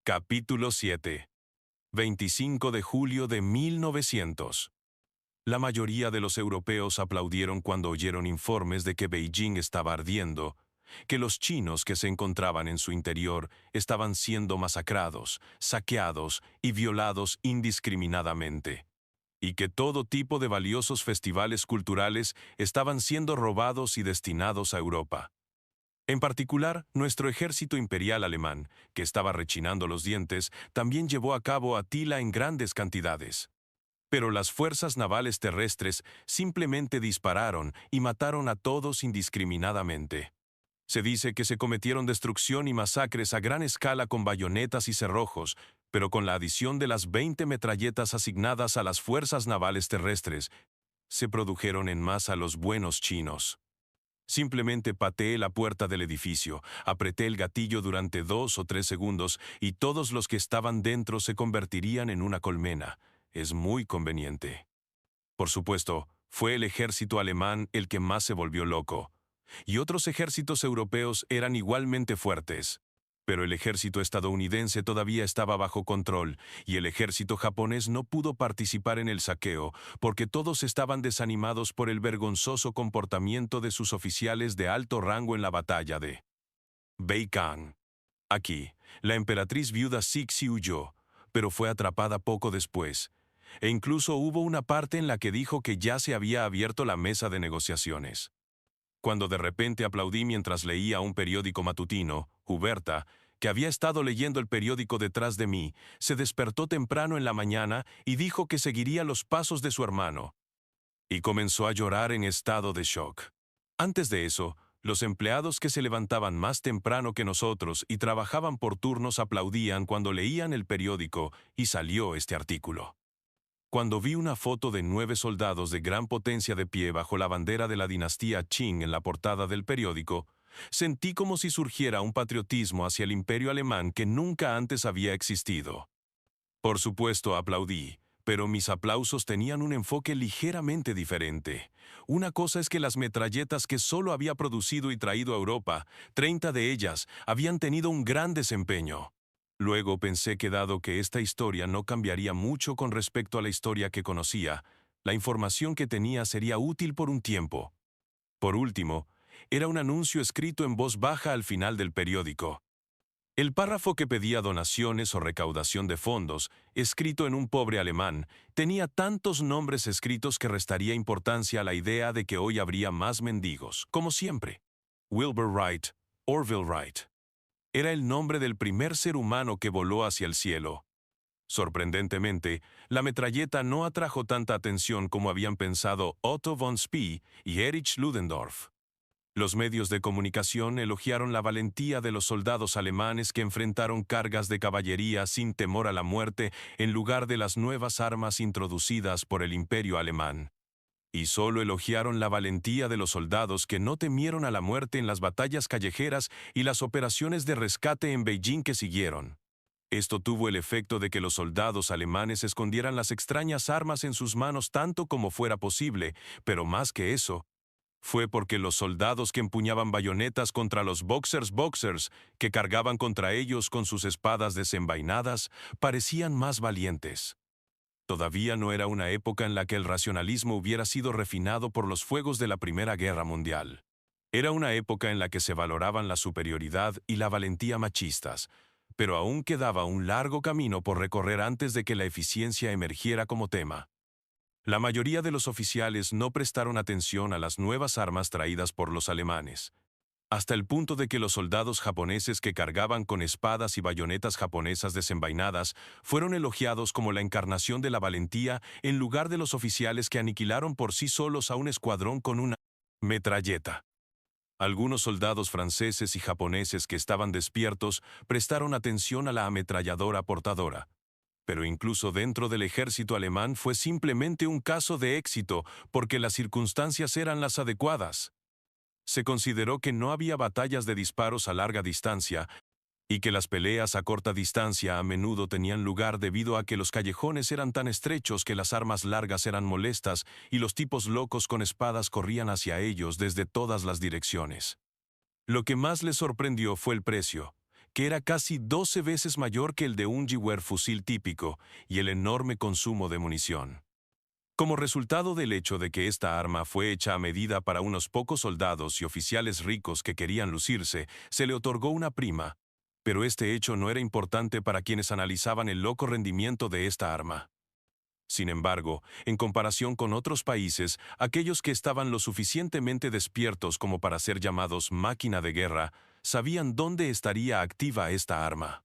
Capítulo 7. 25 de julio de 1900. La mayoría de los europeos aplaudieron cuando oyeron informes de que Beijing estaba ardiendo, que los chinos que se encontraban en su interior estaban siendo masacrados, saqueados y violados indiscriminadamente, y que todo tipo de valiosos festivales culturales estaban siendo robados y destinados a Europa. En particular, nuestro ejército imperial alemán, que estaba rechinando los dientes, también llevó a cabo Atila en grandes cantidades. Pero las fuerzas navales terrestres simplemente dispararon y mataron a todos indiscriminadamente. Se dice que se cometieron destrucción y masacres a gran escala con bayonetas y cerrojos, pero con la adición de las 20 metralletas asignadas a las fuerzas navales terrestres, se produjeron en masa los buenos chinos. Simplemente pateé la puerta del edificio, apreté el gatillo durante 2 o 3 segundos y todos los que estaban dentro se convertirían en una colmena. Es muy conveniente. Por supuesto, fue el ejército alemán el que más se volvió loco. Y otros ejércitos europeos eran igualmente fuertes. Pero el ejército estadounidense todavía estaba bajo control, y el ejército japonés no pudo participar en el saqueo, porque todos estaban desanimados por el vergonzoso comportamiento de sus oficiales de alto rango en la batalla de Beikang. Aquí, la emperatriz viuda Cixi huyó, pero fue atrapada poco después, e incluso hubo una parte en la que dijo que ya se había abierto la mesa de negociaciones. Cuando de repente aplaudí mientras leía un periódico matutino, Huberta, que había estado leyendo el periódico detrás de mí, se despertó temprano en la mañana y dijo que seguiría los pasos de su hermano. Y comenzó a llorar en estado de shock. Antes de eso, los empleados que se levantaban más temprano que nosotros y trabajaban por turnos aplaudían cuando leían el periódico y salió este artículo. Cuando vi una foto de 9 soldados de gran potencia de pie bajo la bandera de la dinastía Qing en la portada del periódico, sentí como si surgiera un patriotismo hacia el imperio alemán que nunca antes había existido. Por supuesto, aplaudí, pero mis aplausos tenían un enfoque ligeramente diferente. Una cosa es que las metralletas que solo había producido y traído a Europa, 30 de ellas, habían tenido un gran desempeño. Luego pensé que dado que esta historia no cambiaría mucho con respecto a la historia que conocía, la información que tenía sería útil por un tiempo. Por último, era un anuncio escrito en voz baja al final del periódico. El párrafo que pedía donaciones o recaudación de fondos, escrito en un pobre alemán, tenía tantos nombres escritos que restaría importancia a la idea de que hoy habría más mendigos, como siempre. Wilbur Wright, Orville Wright. Era el nombre del primer ser humano que voló hacia el cielo. Sorprendentemente, la metralleta no atrajo tanta atención como habían pensado Otto von Spee y Erich Ludendorff. Los medios de comunicación elogiaron la valentía de los soldados alemanes que enfrentaron cargas de caballería sin temor a la muerte en lugar de las nuevas armas introducidas por el imperio alemán. Y solo elogiaron la valentía de los soldados que no temieron a la muerte en las batallas callejeras y las operaciones de rescate en Beijing que siguieron. Esto tuvo el efecto de que los soldados alemanes escondieran las extrañas armas en sus manos tanto como fuera posible, pero más que eso, fue porque los soldados que empuñaban bayonetas contra los boxers que cargaban contra ellos con sus espadas desenvainadas, parecían más valientes. Todavía no era una época en la que el racionalismo hubiera sido refinado por los fuegos de la Primera Guerra Mundial. Era una época en la que se valoraban la superioridad y la valentía machistas, pero aún quedaba un largo camino por recorrer antes de que la eficiencia emergiera como tema. La mayoría de los oficiales no prestaron atención a las nuevas armas traídas por los alemanes, hasta el punto de que los soldados japoneses que cargaban con espadas y bayonetas japonesas desenvainadas fueron elogiados como la encarnación de la valentía en lugar de los oficiales que aniquilaron por sí solos a un escuadrón con una metralleta. Algunos soldados franceses y japoneses que estaban despiertos prestaron atención a la ametralladora portadora. Pero incluso dentro del ejército alemán fue simplemente un caso de éxito porque las circunstancias eran las adecuadas. Se consideró que no había batallas de disparos a larga distancia y que las peleas a corta distancia a menudo tenían lugar debido a que los callejones eran tan estrechos que las armas largas eran molestas y los tipos locos con espadas corrían hacia ellos desde todas las direcciones. Lo que más les sorprendió fue el precio, que era casi 12 veces mayor que el de un Gewehr fusil típico, y el enorme consumo de munición. Como resultado del hecho de que esta arma fue hecha a medida para unos pocos soldados y oficiales ricos que querían lucirse, se le otorgó una prima. Pero este hecho no era importante para quienes analizaban el loco rendimiento de esta arma. Sin embargo, en comparación con otros países, aquellos que estaban lo suficientemente despiertos como para ser llamados máquina de guerra, sabían dónde estaría activa esta arma.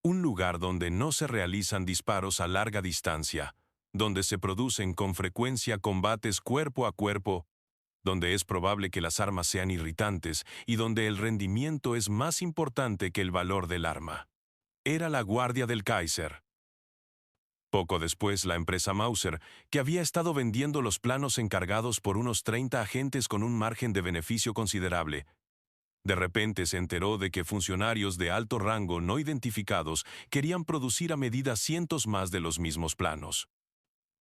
Un lugar donde no se realizan disparos a larga distancia, donde se producen con frecuencia combates cuerpo a cuerpo, donde es probable que las armas sean irritantes y donde el rendimiento es más importante que el valor del arma. Era la Guardia del Kaiser. Poco después, la empresa Mauser, que había estado vendiendo los planos encargados por unos 30 agentes con un margen de beneficio considerable, de repente se enteró de que funcionarios de alto rango no identificados querían producir a medida cientos más de los mismos planos.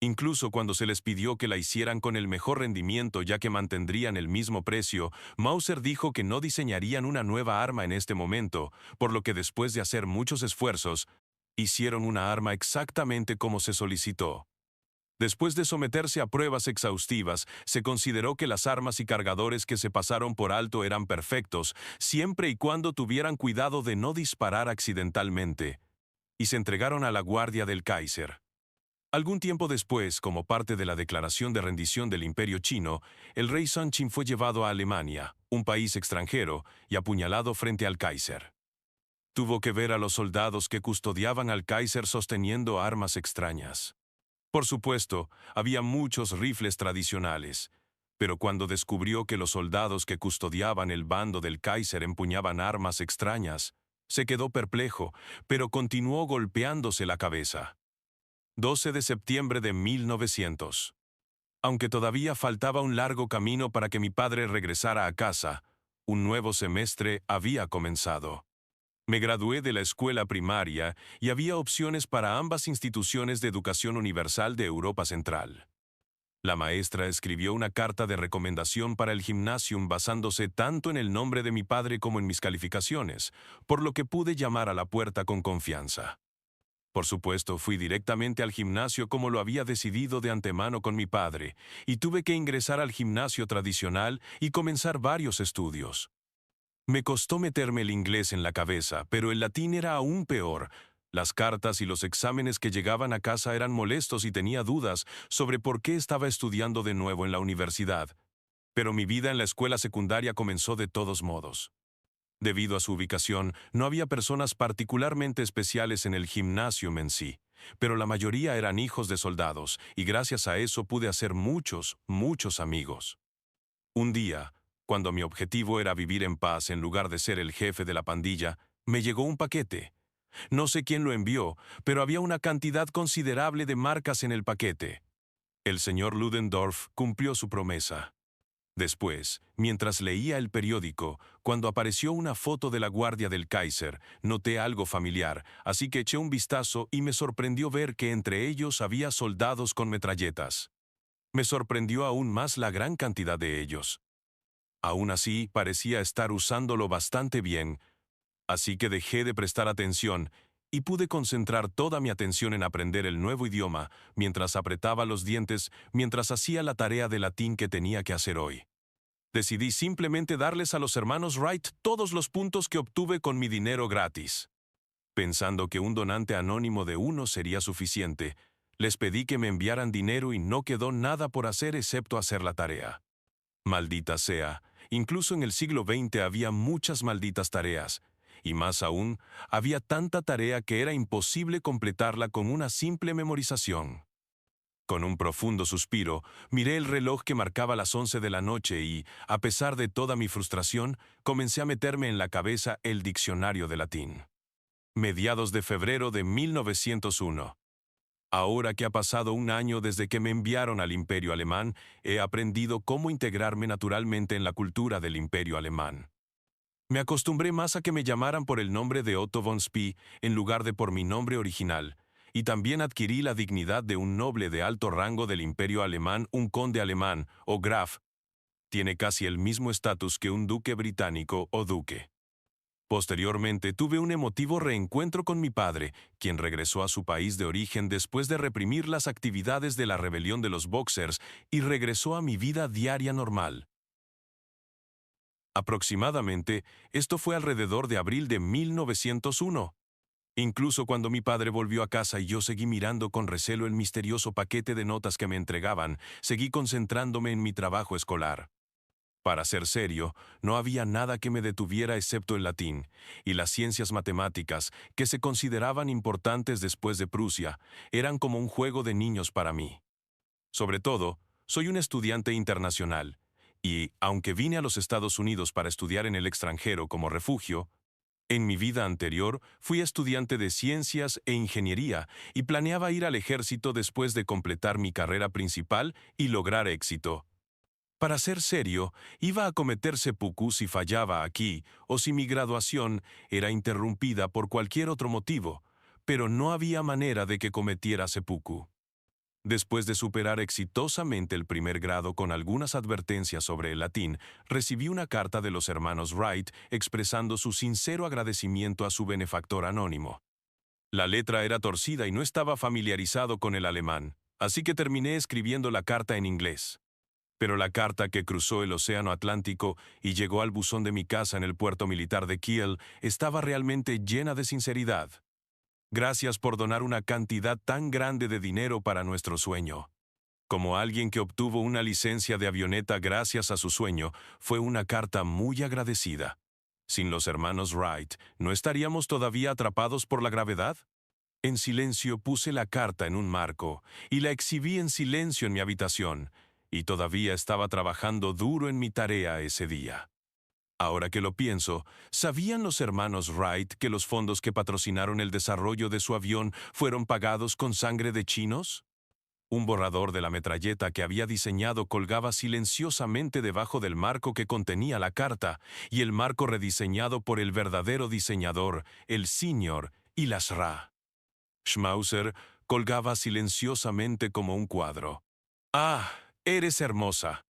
Incluso cuando se les pidió que la hicieran con el mejor rendimiento ya que mantendrían el mismo precio, Mauser dijo que no diseñarían una nueva arma en este momento, por lo que después de hacer muchos esfuerzos, hicieron una arma exactamente como se solicitó. Después de someterse a pruebas exhaustivas, se consideró que las armas y cargadores que se pasaron por alto eran perfectos, siempre y cuando tuvieran cuidado de no disparar accidentalmente, y se entregaron a la Guardia del Kaiser. Algún tiempo después, como parte de la declaración de rendición del Imperio Chino, el rey Sunqin fue llevado a Alemania, un país extranjero, y apuñalado frente al Kaiser. Tuvo que ver a los soldados que custodiaban al Kaiser sosteniendo armas extrañas. Por supuesto, había muchos rifles tradicionales, pero cuando descubrió que los soldados que custodiaban el bando del Kaiser empuñaban armas extrañas, se quedó perplejo, pero continuó golpeándose la cabeza. 12 de septiembre de 1900. Aunque todavía faltaba un largo camino para que mi padre regresara a casa, un nuevo semestre había comenzado. Me gradué de la escuela primaria y había opciones para ambas instituciones de educación universal de Europa Central. La maestra escribió una carta de recomendación para el gimnasium basándose tanto en el nombre de mi padre como en mis calificaciones, por lo que pude llamar a la puerta con confianza. Por supuesto, fui directamente al gimnasio como lo había decidido de antemano con mi padre, y tuve que ingresar al gimnasio tradicional y comenzar varios estudios. Me costó meterme el inglés en la cabeza, pero el latín era aún peor. Las cartas y los exámenes que llegaban a casa eran molestos y tenía dudas sobre por qué estaba estudiando de nuevo en la universidad. Pero mi vida en la escuela secundaria comenzó de todos modos. Debido a su ubicación, no había personas particularmente especiales en el gimnasio en sí, pero la mayoría eran hijos de soldados, y gracias a eso pude hacer muchos amigos. Un día, cuando mi objetivo era vivir en paz en lugar de ser el jefe de la pandilla, me llegó un paquete. No sé quién lo envió, pero había una cantidad considerable de marcas en el paquete. El señor Ludendorff cumplió su promesa. Después, mientras leía el periódico, cuando apareció una foto de la Guardia del Kaiser, noté algo familiar, así que eché un vistazo y me sorprendió ver que entre ellos había soldados con metralletas. Me sorprendió aún más la gran cantidad de ellos. Aún así, parecía estar usándolo bastante bien, así que dejé de prestar atención y pude concentrar toda mi atención en aprender el nuevo idioma mientras apretaba los dientes mientras hacía la tarea de latín que tenía que hacer hoy. Decidí simplemente darles a los hermanos Wright todos los puntos que obtuve con mi dinero gratis. Pensando que un donante anónimo de uno sería suficiente, les pedí que me enviaran dinero y no quedó nada por hacer excepto hacer la tarea. Maldita sea, incluso en el siglo XX había muchas malditas tareas, y más aún, había tanta tarea que era imposible completarla con una simple memorización. Con un profundo suspiro, miré el reloj que marcaba las 11 de la noche y, a pesar de toda mi frustración, comencé a meterme en la cabeza el diccionario de latín. Mediados de febrero de 1901. Ahora que ha pasado un año desde que me enviaron al Imperio Alemán, he aprendido cómo integrarme naturalmente en la cultura del Imperio Alemán. Me acostumbré más a que me llamaran por el nombre de Otto von Spee en lugar de por mi nombre original, y también adquirí la dignidad de un noble de alto rango del Imperio Alemán, un conde alemán, o Graf. Tiene casi el mismo estatus que un duque británico o duque. Posteriormente tuve un emotivo reencuentro con mi padre, quien regresó a su país de origen después de reprimir las actividades de la rebelión de los Boxers y regresó a mi vida diaria normal. Aproximadamente, esto fue alrededor de abril de 1901. Incluso cuando mi padre volvió a casa y yo seguí mirando con recelo el misterioso paquete de notas que me entregaban, seguí concentrándome en mi trabajo escolar. Para ser serio, no había nada que me detuviera excepto el latín, y las ciencias matemáticas, que se consideraban importantes después de Prusia, eran como un juego de niños para mí. Sobre todo, soy un estudiante internacional, y, aunque vine a los Estados Unidos para estudiar en el extranjero como refugio, en mi vida anterior fui estudiante de ciencias e ingeniería y planeaba ir al ejército después de completar mi carrera principal y lograr éxito. Para ser serio, iba a cometer seppuku si fallaba aquí o si mi graduación era interrumpida por cualquier otro motivo, pero no había manera de que cometiera seppuku. Después de superar exitosamente el primer grado con algunas advertencias sobre el latín, recibí una carta de los hermanos Wright expresando su sincero agradecimiento a su benefactor anónimo. La letra era torcida y no estaba familiarizado con el alemán, así que terminé escribiendo la carta en inglés. Pero la carta que cruzó el Océano Atlántico y llegó al buzón de mi casa en el puerto militar de Kiel estaba realmente llena de sinceridad. Gracias por donar una cantidad tan grande de dinero para nuestro sueño. Como alguien que obtuvo una licencia de avioneta gracias a su sueño, fue una carta muy agradecida. Sin los hermanos Wright, ¿no estaríamos todavía atrapados por la gravedad? En silencio puse la carta en un marco y la exhibí en silencio en mi habitación, y todavía estaba trabajando duro en mi tarea ese día. Ahora que lo pienso, ¿sabían los hermanos Wright que los fondos que patrocinaron el desarrollo de su avión fueron pagados con sangre de chinos? Un borrador de la metralleta que había diseñado colgaba silenciosamente debajo del marco que contenía la carta, y el marco rediseñado por el verdadero diseñador, el Sr. Ilasra. Schmauser colgaba silenciosamente como un cuadro. «Ah, eres hermosa».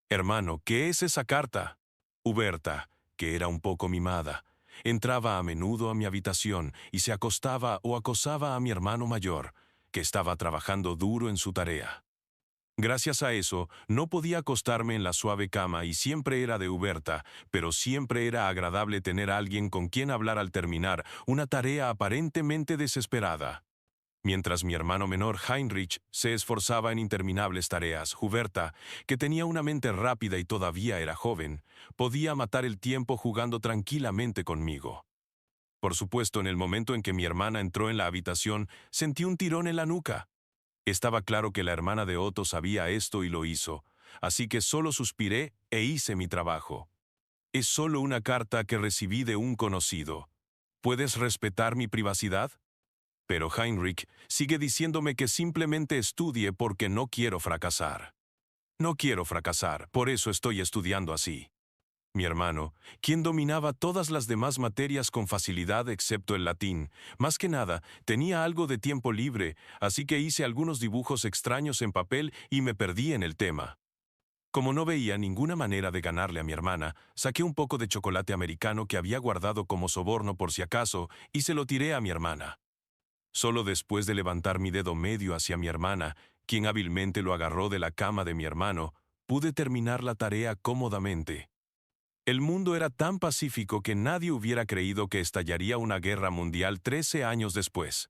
«Hermano, ¿qué es esa carta?» Huberta, que era un poco mimada, entraba a menudo a mi habitación y se acostaba o acosaba a mi hermano mayor, que estaba trabajando duro en su tarea. Gracias a eso, no podía acostarme en la suave cama y siempre era de Huberta, pero siempre era agradable tener a alguien con quien hablar al terminar una tarea aparentemente desesperada. Mientras mi hermano menor Heinrich se esforzaba en interminables tareas, Huberta, que tenía una mente rápida y todavía era joven, podía matar el tiempo jugando tranquilamente conmigo. Por supuesto, en el momento en que mi hermana entró en la habitación, sentí un tirón en la nuca. Estaba claro que la hermana de Otto sabía esto y lo hizo, así que solo suspiré e hice mi trabajo. Es solo una carta que recibí de un conocido. ¿Puedes respetar mi privacidad? Pero Heinrich sigue diciéndome que simplemente estudie porque no quiero fracasar. No quiero fracasar, por eso estoy estudiando así. Mi hermano, quien dominaba todas las demás materias con facilidad excepto el latín, más que nada, tenía algo de tiempo libre, así que hice algunos dibujos extraños en papel y me perdí en el tema. Como no veía ninguna manera de ganarle a mi hermana, saqué un poco de chocolate americano que había guardado como soborno por si acaso y se lo tiré a mi hermana. Solo después de levantar mi dedo medio hacia mi hermana, quien hábilmente lo agarró de la cama de mi hermano, pude terminar la tarea cómodamente. El mundo era tan pacífico que nadie hubiera creído que estallaría una guerra mundial 13 años después.